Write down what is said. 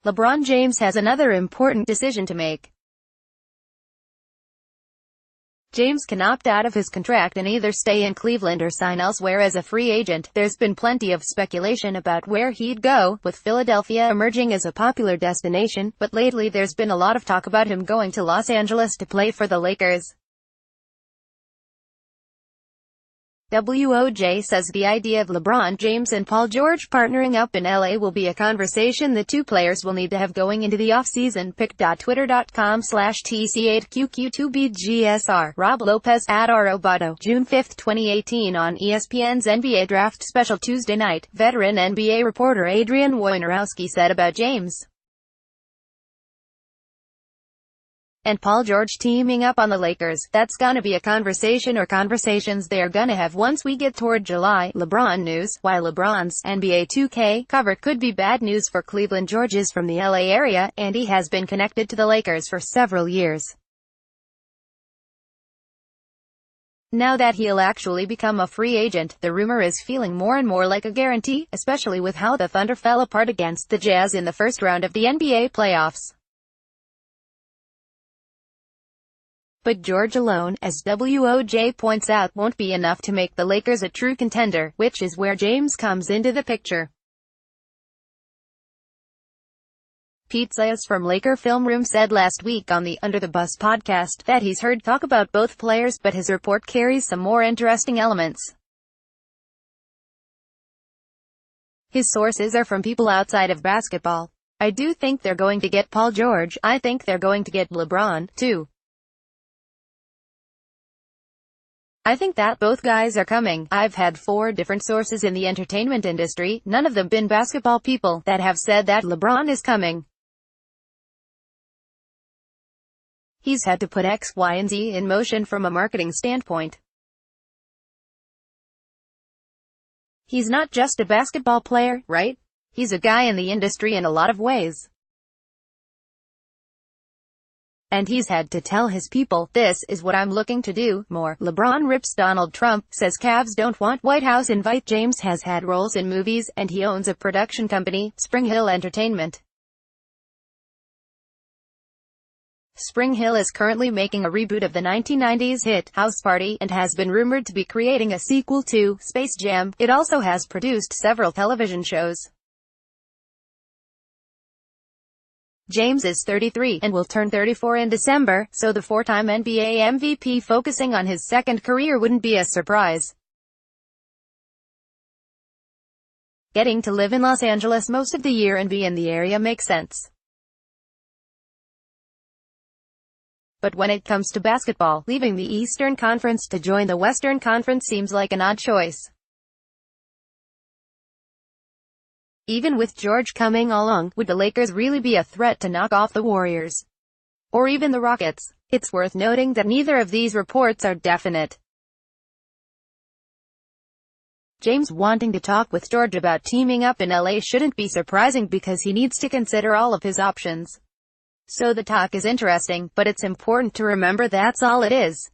LeBron James has another important decision to make. James can opt out of his contract and either stay in Cleveland or sign elsewhere as a free agent. There's been plenty of speculation about where he'd go, with Philadelphia emerging as a popular destination, but lately there's been a lot of talk about him going to Los Angeles to play for the Lakers. WOJ says the idea of LeBron James and Paul George partnering up in LA will be a conversation the two players will need to have going into the offseason. Pic.twitter.com/TC8QQ2BGSR. Rob Lopez @Roboto. June 5, 2018 on ESPN's NBA Draft Special Tuesday night. Veteran NBA reporter Adrian Wojnarowski said about James and Paul George teaming up on the Lakers, "That's gonna be a conversation or conversations they are gonna have once we get toward July." LeBron news. While LeBron's NBA 2K cover could be bad news for Cleveland, George is from the LA area, and he has been connected to the Lakers for several years. Now that he'll actually become a free agent, the rumor is feeling more and more like a guarantee, especially with how the Thunder fell apart against the Jazz in the first round of the NBA playoffs. But George alone, as WOJ points out, won't be enough to make the Lakers a true contender, which is where James comes into the picture. Pete Sayas from Laker Film Room said last week on the Under the Bus podcast that he's heard talk about both players, but his report carries some more interesting elements. His sources are from people outside of basketball. "I do think they're going to get Paul George. I think they're going to get LeBron, too. I think that both guys are coming. I've had 4 different sources in the entertainment industry, none of them been basketball people, that have said that LeBron is coming. He's had to put X, Y, and Z in motion from a marketing standpoint. He's not just a basketball player, right? He's a guy in the industry in a lot of ways. And he's had to tell his people, this is what I'm looking to do, more." LeBron rips Donald Trump, says Cavs don't want White House invite. James has had roles in movies, and he owns a production company, Spring Hill Entertainment. Spring Hill is currently making a reboot of the 1990s hit, House Party, and has been rumored to be creating a sequel to Space Jam. It also has produced several television shows. James is 33, and will turn 34 in December, so the 4-time NBA MVP focusing on his second career wouldn't be a surprise. Getting to live in Los Angeles most of the year and be in the area makes sense. But when it comes to basketball, leaving the Eastern Conference to join the Western Conference seems like an odd choice. Even with George coming along, would the Lakers really be a threat to knock off the Warriors? Or even the Rockets? It's worth noting that neither of these reports are definite. James wanting to talk with George about teaming up in LA shouldn't be surprising because he needs to consider all of his options. So the talk is interesting, but it's important to remember that's all it is.